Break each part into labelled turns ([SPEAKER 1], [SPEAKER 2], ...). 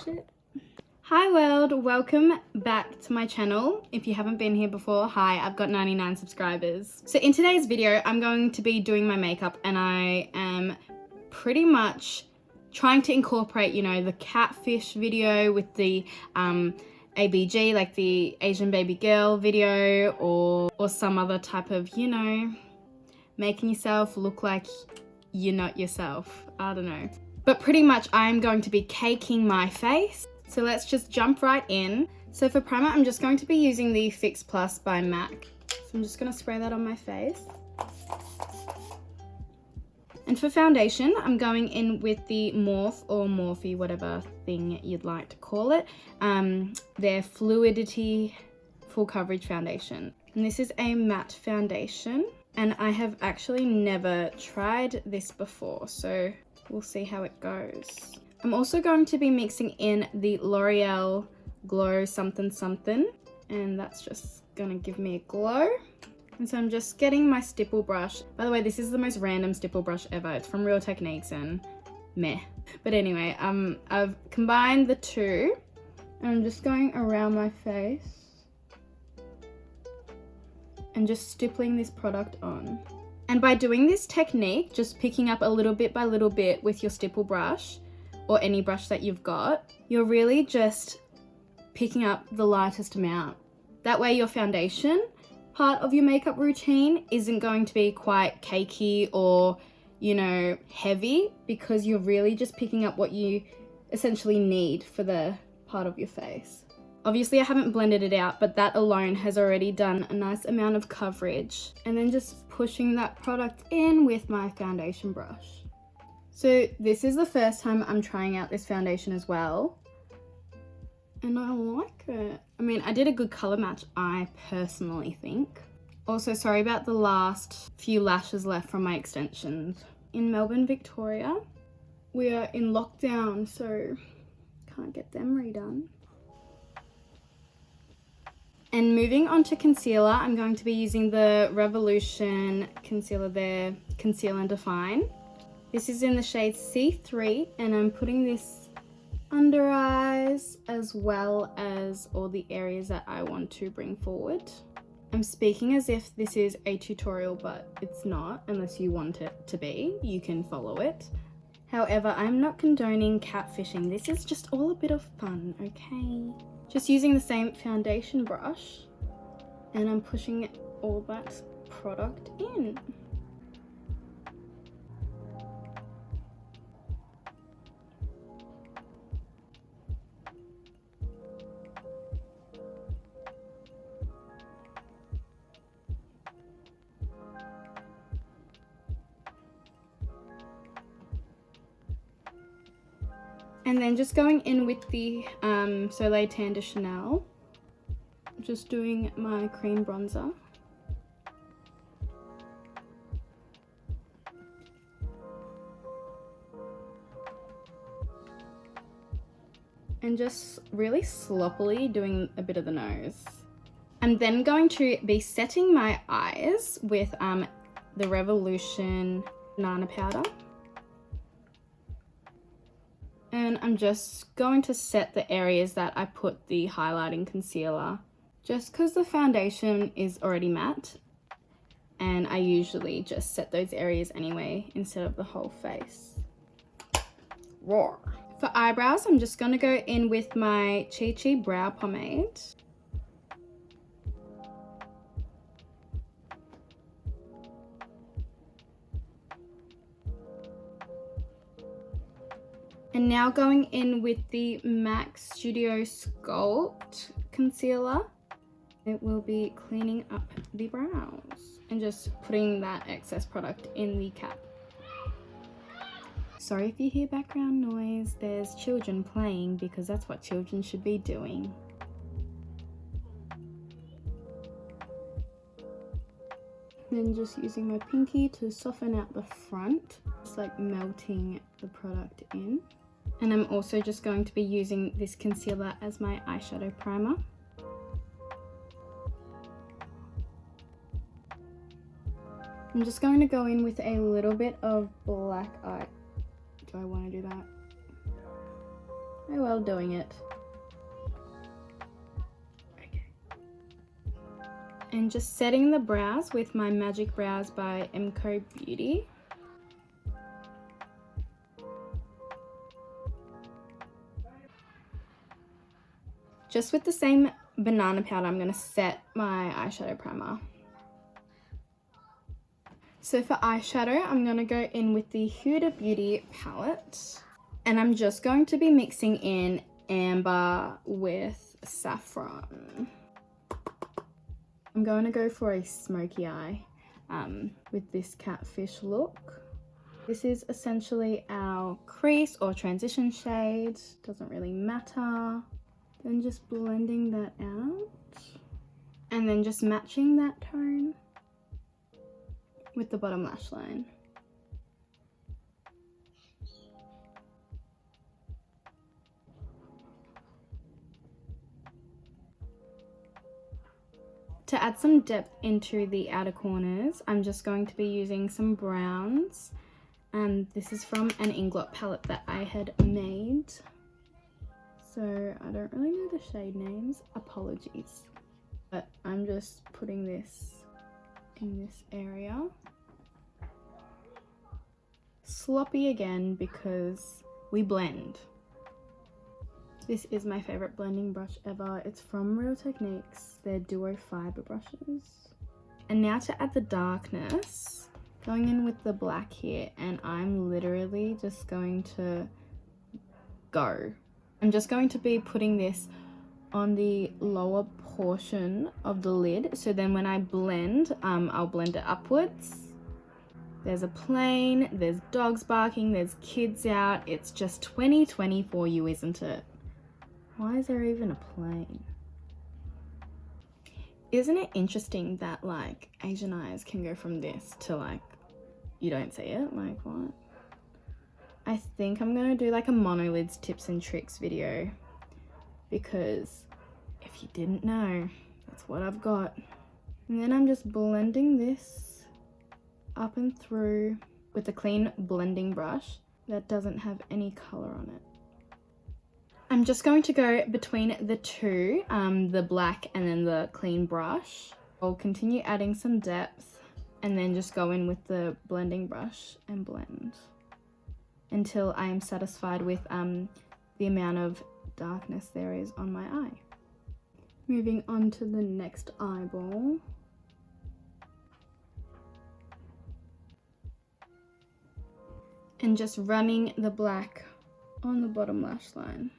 [SPEAKER 1] shit. Hi world, welcome back to my channel. If you haven't been here before, hi, I've got 99 subscribers. So in today's video, I'm going to be doing my makeup and I am pretty much trying to incorporate, you know, the Catfish video with the ABG, like the Asian baby girl video, or some other type of, you know, making yourself look like you're not yourself. I don't know. But pretty much I'm going to be caking my face. So let's just jump right in. So for primer, I'm just going to be using the Fix Plus by MAC. So I'm just gonna spray that on my face. And for foundation, I'm going in with the Morphe or Morphe, whatever thing you'd like to call it. Their Fluidity Full Coverage Foundation. And this is a matte foundation. And I have actually never tried this before, so we'll see how it goes. I'm also going to be mixing in the L'Oreal Glow something something, and that's just gonna give me a glow. And so I'm just getting my stipple brush. By the way, this is the most random stipple brush ever. It's from Real Techniques and meh. But anyway, I've combined the two, and I'm just going around my face and just stippling this product on. And by doing this technique, just picking up a little bit by little bit with your stipple brush, or any brush that you've got, you're really just picking up the lightest amount. That way your foundation part of your makeup routine isn't going to be quite cakey or, you know, heavy, because you're really just picking up what you essentially need for the part of your face. Obviously I haven't blended it out, but that alone has already done a nice amount of coverage. And then just pushing that product in with my foundation brush. So this is the first time I'm trying out this foundation as well, and I like it. I mean, I did a good color match, I personally think. Also, sorry about the last few lashes left from my extensions. In Melbourne, Victoria, we are in lockdown, so can't get them redone. And moving on to concealer, I'm going to be using the Revolution concealer there, Conceal and Define. This is in the shade C3, and I'm putting this under eyes as well as all the areas that I want to bring forward. I'm speaking as if this is a tutorial, but it's not, unless you want it to be. You can follow it. However, I'm not condoning catfishing. This is just all a bit of fun, okay? Just using the same foundation brush, and I'm pushing all that product in. And then just going in with the Soleil Tan de Chanel, just doing my cream bronzer. And just really sloppily doing a bit of the nose. I'm then going to be setting my eyes with the Revolution Banana Powder. And I'm just going to set the areas that I put the highlighting concealer, just because the foundation is already matte, and I usually just set those areas anyway instead of the whole face. Roar. For eyebrows, I'm just going to go in with my Chi Chi Brow Pomade. And now going in with the MAC Studio Sculpt Concealer. It will be cleaning up the brows and just putting that excess product in the cap. Sorry if you hear background noise, there's children playing because that's what children should be doing. Then just using my pinky to soften out the front, just like melting the product in. And I'm also just going to be using this concealer as my eyeshadow primer. I'm just going to go in with a little bit of black eye. Do I want to do that? I well doing it. Okay. And just setting the brows with my Magic Brows by MCO Beauty. Just with the same banana powder, I'm going to set my eyeshadow primer. So for eyeshadow, I'm going to go in with the Huda Beauty palette. And I'm just going to be mixing in amber with saffron. I'm going to go for a smoky eye with this Catfish look. This is essentially our crease or transition shade. Doesn't really matter. Then just blending that out. And then just matching that tone with the bottom lash line. To add some depth into the outer corners, I'm just going to be using some browns. And this is from an Inglot palette that I had made. So I don't really know the shade names, apologies. But I'm just putting this in this area. Sloppy again because we blend. This is my favorite blending brush ever. It's from Real Techniques. They're duo fiber brushes. And now to add the darkness, going in with the black here, and I'm literally just going to go. I'm just going to be putting this on the lower portion of the lid, so then when I blend, I'll blend it upwards. There's a plane, there's dogs barking, there's kids out. It's just 2020 for you, isn't it? Why is there even a plane? Isn't it interesting that like Asian eyes can go from this to like you don't see it? Like what? I think I'm gonna do like a monolids tips and tricks video, because if you didn't know, that's what I've got. And then I'm just blending this up and through with a clean blending brush that doesn't have any color on it. I'm just going to go between the two, the black and then the clean brush. I'll continue adding some depth and then just go in with the blending brush and blend until I am satisfied with the amount of darkness there is on my eye. Moving on to the next eyeball. And just running the black on the bottom lash line.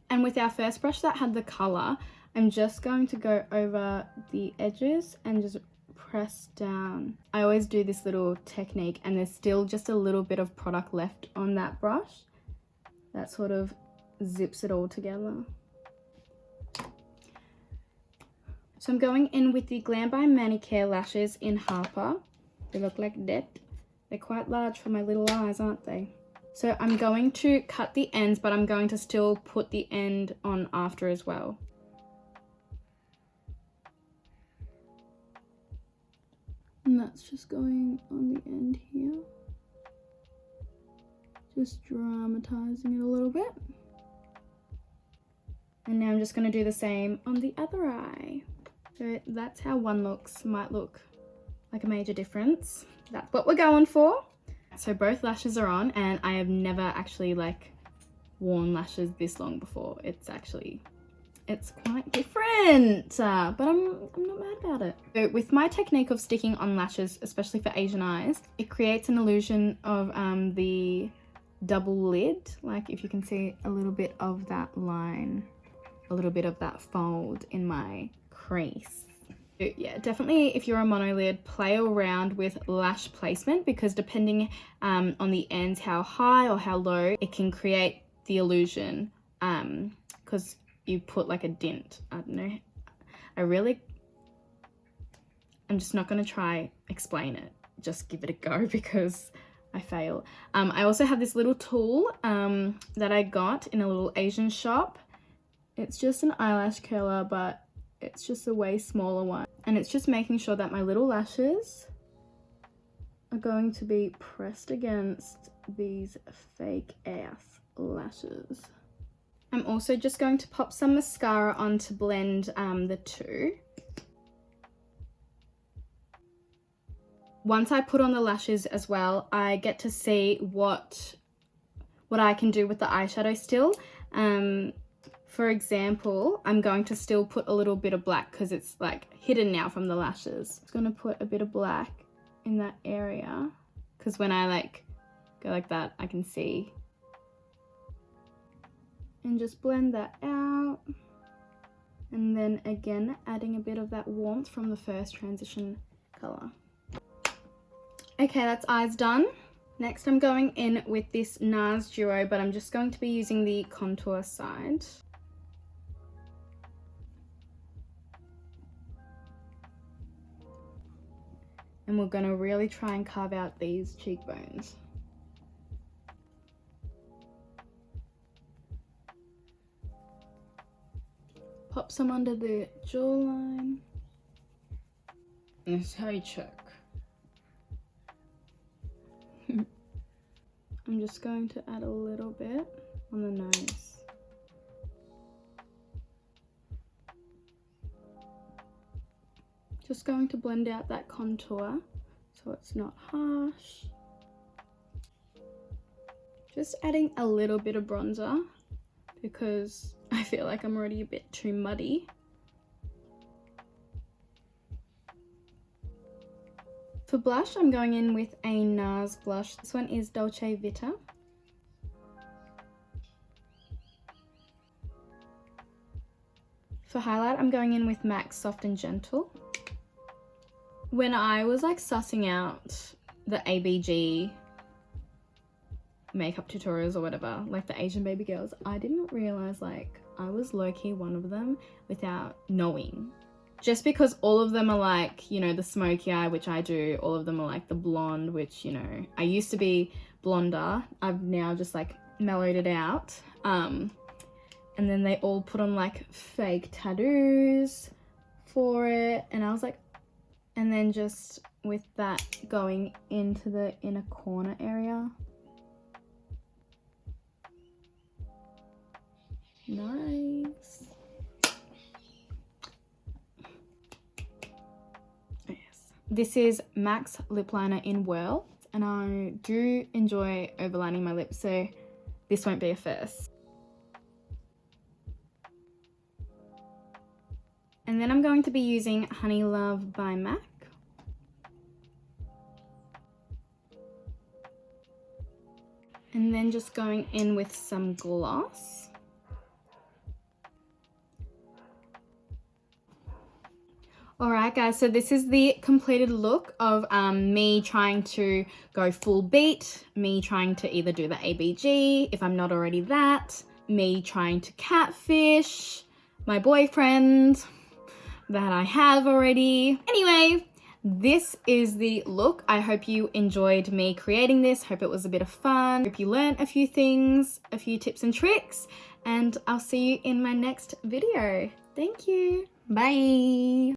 [SPEAKER 1] And with our first brush that had the colour, I'm just going to go over the edges and just press down. I always do this little technique and there's still just a little bit of product left on that brush. That sort of zips it all together. So I'm going in with the Glam by Manicare lashes in Harper. They look like that. They're quite large for my little eyes, aren't they? So I'm going to cut the ends, but I'm going to still put the end on after as well. And that's just going on the end here. Just dramatizing it a little bit. And now I'm just going to do the same on the other eye. So that's how one looks. Might look like a major difference. That's what we're going for. So both lashes are on, and I have never actually like worn lashes this long before. It's quite different, but I'm not mad about it. So with my technique of sticking on lashes, especially for Asian eyes, it creates an illusion of the double lid. Like if you can see a little bit of that line, a little bit of that fold in my crease. So yeah, definitely if you're a monolid, play around with lash placement, because depending on the ends, how high or how low, it can create the illusion because you put like a dint. I don't know. I'm just not going to try explain it. Just give it a go because I fail. I also have this little tool that I got in a little Asian shop. It's just an eyelash curler, but it's just a way smaller one. And it's just making sure that my little lashes are going to be pressed against these fake ass lashes. I'm also just going to pop some mascara on to blend the two. Once I put on the lashes as well, I get to see what I can do with the eyeshadow still. For example, I'm going to still put a little bit of black because it's like hidden now from the lashes. I'm going to put a bit of black in that area because when I like go like that, I can see. And just blend that out. And then again, adding a bit of that warmth from the first transition color. Okay, that's eyes done. Next I'm going in with this NARS Duo, but I'm just going to be using the contour side. And we're gonna really try and carve out these cheekbones. Pop some under the jawline. That's how you check. I'm just going to add a little bit on the nose. Just going to blend out that contour so it's not harsh. Just adding a little bit of bronzer because I feel like I'm already a bit too muddy. For blush, I'm going in with a NARS blush. This one is Dolce Vita. For highlight, I'm going in with MAC Soft and Gentle. When I was like sussing out the ABG makeup tutorials or whatever, like the Asian baby girls, I didn't realize like I was low-key one of them without knowing. Just because all of them are like, you know, the smoky eye, which I do, all of them are like the blonde, which, you know, I used to be blonder. I've now just like mellowed it out. And then they all put on like fake tattoos for it. And I was like, and then just with that going into the inner corner area. Nice. Yes. This is MAC's lip liner in Whirl, and I do enjoy overlining my lips, so this won't be a first. And then I'm going to be using Honey Love by MAC. And then just going in with some gloss. Alright guys, so this is the completed look of me trying to go full beat, me trying to either do the ABG, if I'm not already that, me trying to catfish my boyfriend that I have already. Anyway, this is the look. I hope you enjoyed me creating this. Hope it was a bit of fun. Hope you learned a few things, a few tips and tricks, and I'll see you in my next video. Thank you. Bye.